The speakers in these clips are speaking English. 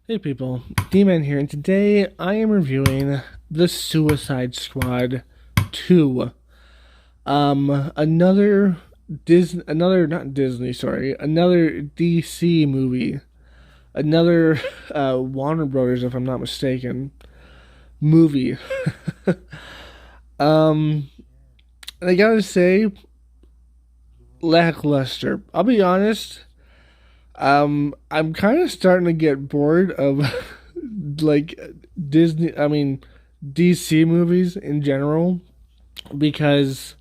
Hey people, D-Man here, and today I am reviewing The Suicide Squad 2. Another DC movie. Another Warner Brothers, if I'm not mistaken, movie. um, and I gotta say, lackluster. I'll be honest, I'm kind of starting to get bored of like DC movies in general because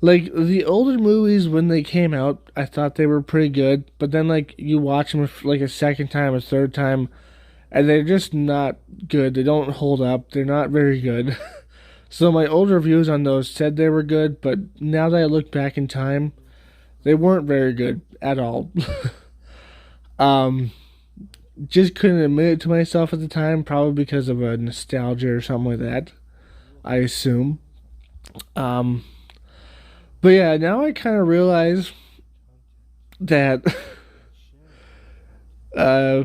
like the older movies when they came out, I thought they were pretty good, but then like you watch them like a second time, a third time, and they're just not good. They don't hold up. They're not very good. So my old reviews on those said they were good, but now that I look back in time, they weren't very good at all. um, just couldn't admit it to myself at the time, probably because of a nostalgia or something like that. I assume. Um, but yeah, now I kind of realize that uh,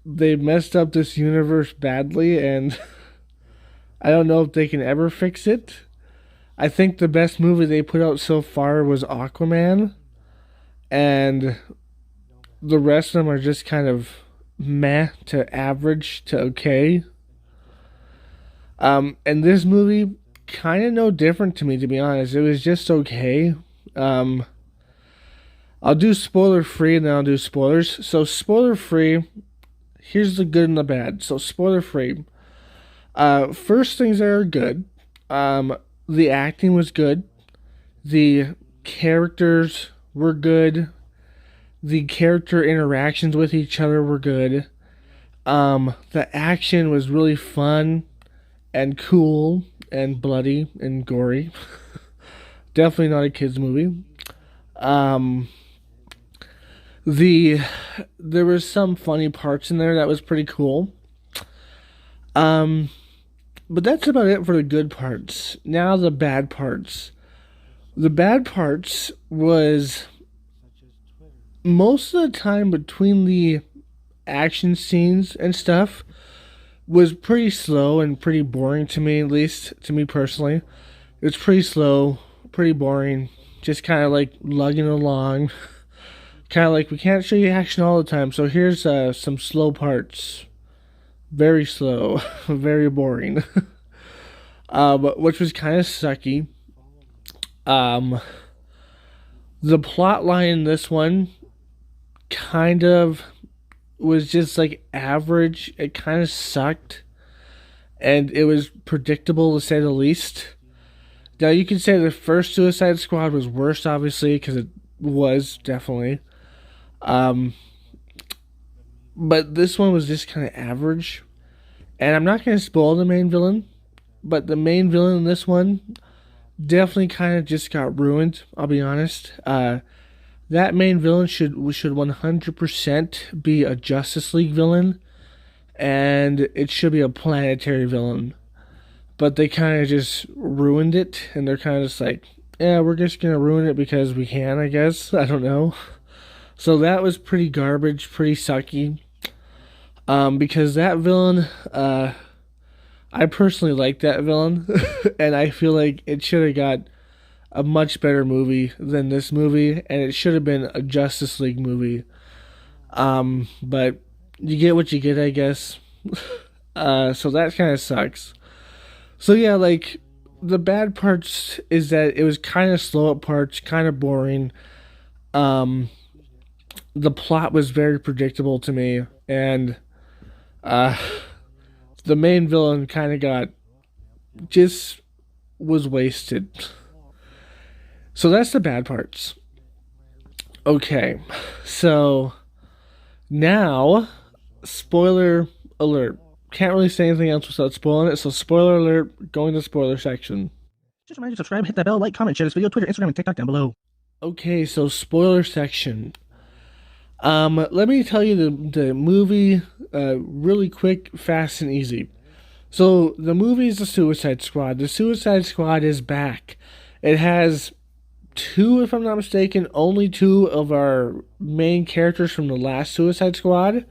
they messed up this universe badly, and I don't know if they can ever fix it. I think the best movie they put out so far was Aquaman, and the rest of them are just kind of meh to average to okay. And this movie kind of no different to me, to be honest. It was just okay. Um, I'll do spoiler free and then I'll do spoilers. So spoiler free, here's the good and the bad. So spoiler free. First things that are good. The acting was good. The characters were good. The character interactions with each other were good. The action was really fun and cool and bloody and gory. Definitely not a kids movie. Um, there was some funny parts in there that was pretty cool. Um, but that's about it for the good parts. Now the bad parts. The bad parts was most of the time between the action scenes and stuff was pretty slow and pretty boring to me, at least to me personally. It was pretty slow, pretty boring, just kind of like lugging along. Kind of like we can't show you action all the time, so here's some slow parts. Very slow, very boring. But which was kind of sucky. Um, the plot line in this one kind of was just like average. It kind of sucked, and it was predictable to say the least. Now you can say the first Suicide Squad was worse, obviously, because it was definitely. Um, but this one was just kind of average, and I'm not going to spoil the main villain, but the main villain in this one definitely kind of just got ruined. I'll be honest. That main villain should 100% be a Justice League villain, and it should be a planetary villain. But they kind of just ruined it, and they're kind of just like, yeah, we're just gonna ruin it because we can, I guess. I don't know. So that was pretty garbage, pretty sucky. Because that villain, I personally like that villain, and I feel like it should have got a much better movie than this movie, and it should have been a Justice League movie. But you get what you get, I guess. So that kind of sucks. So yeah, like the bad parts is that it was kind of slow at parts, kind of boring. Um, the plot was very predictable to me, and uh, the main villain kind of got just was wasted. So that's the bad parts. Okay, so now, spoiler alert. Can't really say anything else without spoiling it, so spoiler alert, going to spoiler section. Just remind you to subscribe, hit that bell, like, comment, share this video, Twitter, Instagram, and TikTok down below. Okay, so spoiler section. Let me tell you the movie really quick, fast, and easy. So the movie is The Suicide Squad. The Suicide Squad is back. It has two, if I'm not mistaken, only two of our main characters from the last Suicide Squad,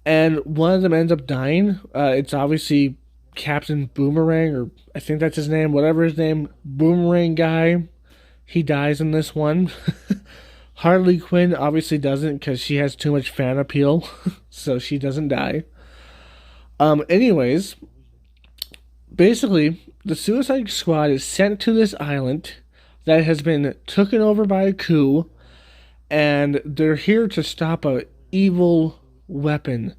and one of them ends up dying. It's obviously Captain Boomerang, or I think that's his name, whatever his name, Boomerang guy. He dies in this one. Harley Quinn obviously doesn't because she has too much fan appeal, so she doesn't die. Anyways, basically, the Suicide Squad is sent to this island that has been taken over by a coup, and they're here to stop a evil weapon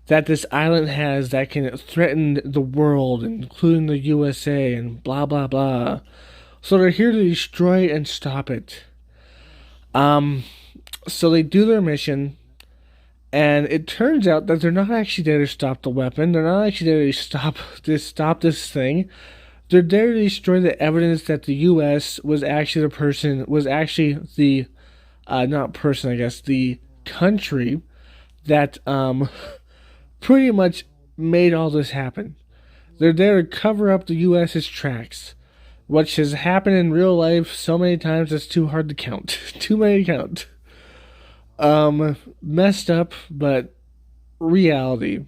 that this island has that can threaten the world, including the USA, and blah blah blah. So they're here to destroy and stop it. So they do their mission, and it turns out that they're not actually there to stop the weapon. They're not actually there to stop this thing. They're there to destroy the evidence that the U.S. was actually the not person, I guess, the country that pretty much made all this happen. They're there to cover up the U.S.'s tracks, which has happened in real life so many times it's too hard to count. Too many to count. Messed up, but reality.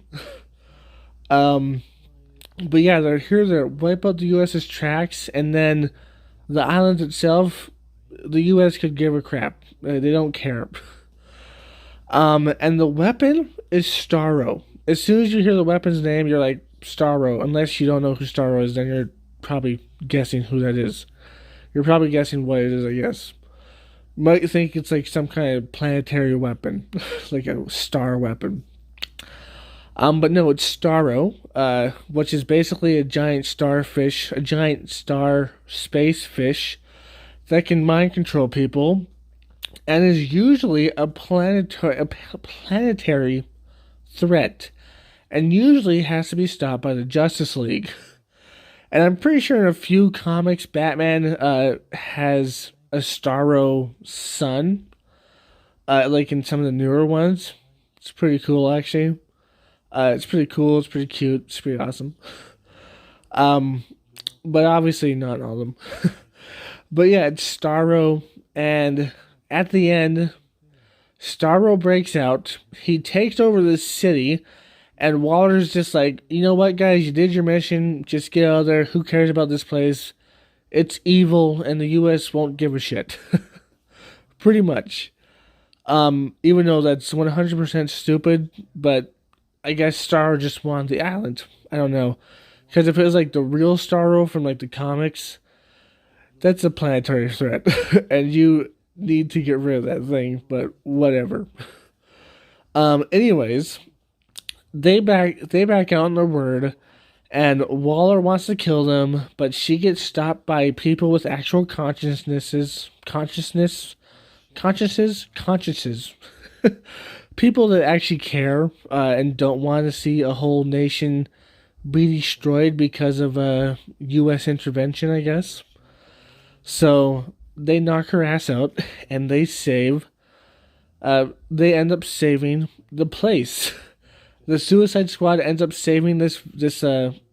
But yeah, they're here to wipe out the U.S.'s tracks, and then the island itself, the U.S. could give a crap. They don't care. And the weapon is Starro. As soon as you hear the weapon's name, you're like, Starro. Unless you don't know who Starro is, then you're probably guessing who that is. You're probably guessing what it is, I guess. You might think it's like some kind of planetary weapon, like a star weapon. But no, it's Starro, which is basically a giant starfish, a giant star space fish that can mind control people, and is usually a planetary threat, and usually has to be stopped by the Justice League. And I'm pretty sure in a few comics, Batman has a Starro son, like in some of the newer ones. It's pretty cool, actually. It's pretty cool. It's pretty cute. It's pretty awesome. But obviously not all of them. But yeah, it's Starro, and at the end, Starro breaks out. He takes over the city, and Walter's just like, you know what, guys, you did your mission. Just get out of there. Who cares about this place? It's evil, and the U.S. won't give a shit. Pretty much. Even though that's 100% stupid, but I guess Starro just wanted the island. I don't know. Because if it was like the real Starro from like the comics, that's a planetary threat. And you need to get rid of that thing, but whatever. Anyways, they back out on their word, and Waller wants to kill them, but she gets stopped by people with actual consciences. People that actually care and don't want to see a whole nation be destroyed because of a U.S. intervention, I guess. So they knock her ass out, and they end up saving the place. The Suicide Squad ends up saving this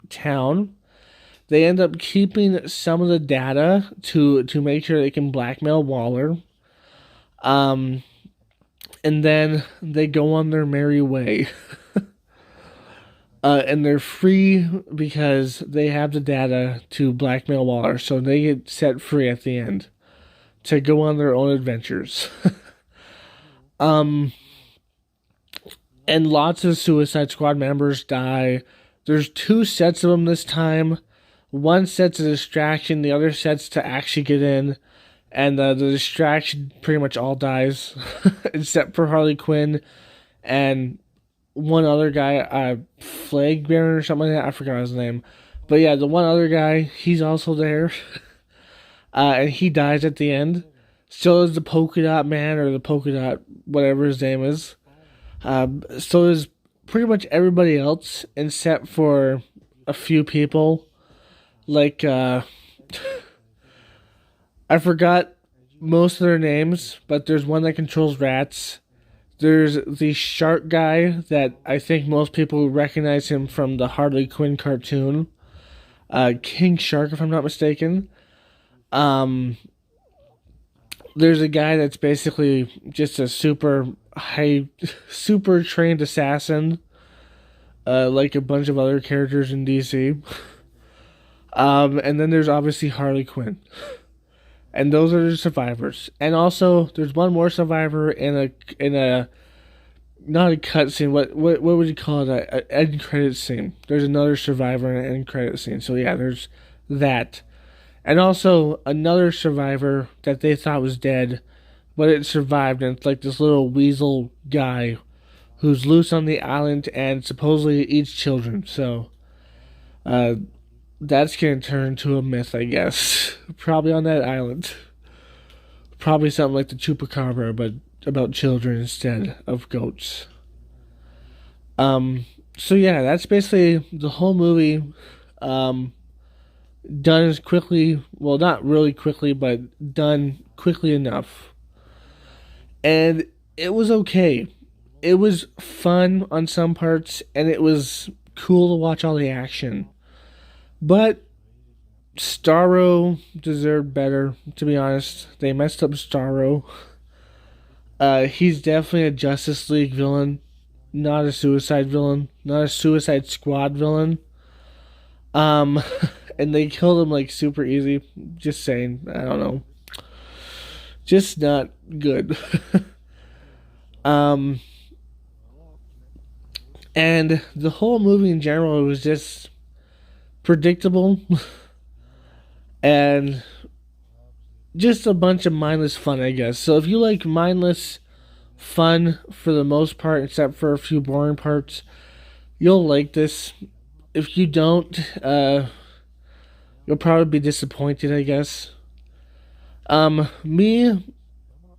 town. They end up keeping some of the data to make sure they can blackmail Waller. And then they go on their merry way. And they're free because they have the data to blackmail Waller. So they get set free at the end to go on their own adventures. And lots of Suicide Squad members die. There's 2 sets of them this time. One set's a distraction. The other set's to actually get in. And the distraction pretty much all dies, except for Harley Quinn and one other guy, Flag Baron or something like that. I forgot his name. But yeah, the one other guy, he's also there. And he dies at the end. So is the Polka Dot Man, or the Polka Dot, whatever his name is. So is pretty much everybody else, except for a few people. Like, I forgot most of their names, but there's one that controls rats. There's the shark guy that I think most people recognize him from the Harley Quinn cartoon. King Shark, if I'm not mistaken. there's a guy that's basically just a super trained assassin, like a bunch of other characters in DC. And then there's obviously Harley Quinn, and those are the survivors. And also, there's one more survivor in a not a cutscene. What would you call it? A end credit scene. There's another survivor in an end credit scene. So yeah, there's that, and also another survivor that they thought was dead, but it survived, and it's like this little weasel guy who's loose on the island and supposedly eats children. So, that's gonna turn into a myth, I guess. Probably on that island. Probably something like the chupacabra, but about children instead of goats. So yeah, that's basically the whole movie. Um, Done as quickly, well, not really quickly, but done quickly enough. And it was okay. It was fun on some parts, and it was cool to watch all the action. But Starro deserved better, to be honest. They messed up Starro. He's definitely a Justice League villain, not a Suicide villain, not a Suicide Squad villain. Um, and they killed him like super easy. Just saying, I don't know. Just not good. um, and the whole movie in general was just predictable and just a bunch of mindless fun, I guess. So if you like mindless fun for the most part, except for a few boring parts, you'll like this. If you don't, you'll probably be disappointed, I guess. Me,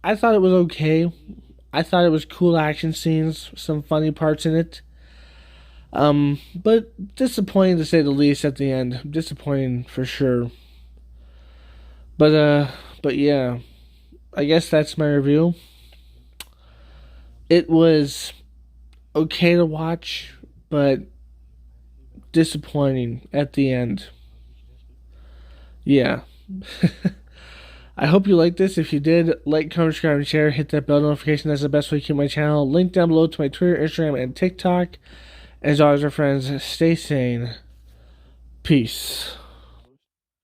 I thought it was okay. I thought it was cool action scenes, some funny parts in it. But disappointing to say the least at the end. Disappointing for sure. But yeah, I guess that's my review. It was okay to watch, but disappointing at the end. Yeah. I hope you liked this. If you did, like, comment, subscribe, and share. Hit that bell notification. That's the best way to keep my channel. Link down below to my Twitter, Instagram, and TikTok. As always, our friends, stay sane. Peace.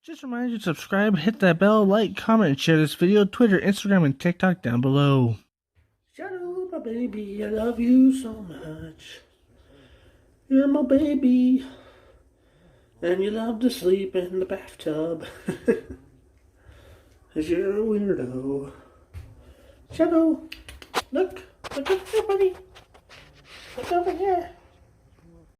Just remind you to subscribe, hit that bell, like, comment, and share this video. Twitter, Instagram, and TikTok down below. Shadow, my baby, I love you so much. You're my baby. And you love to sleep in the bathtub. 'Cause you're a weirdo. Shadow, look over here, buddy. Look over here.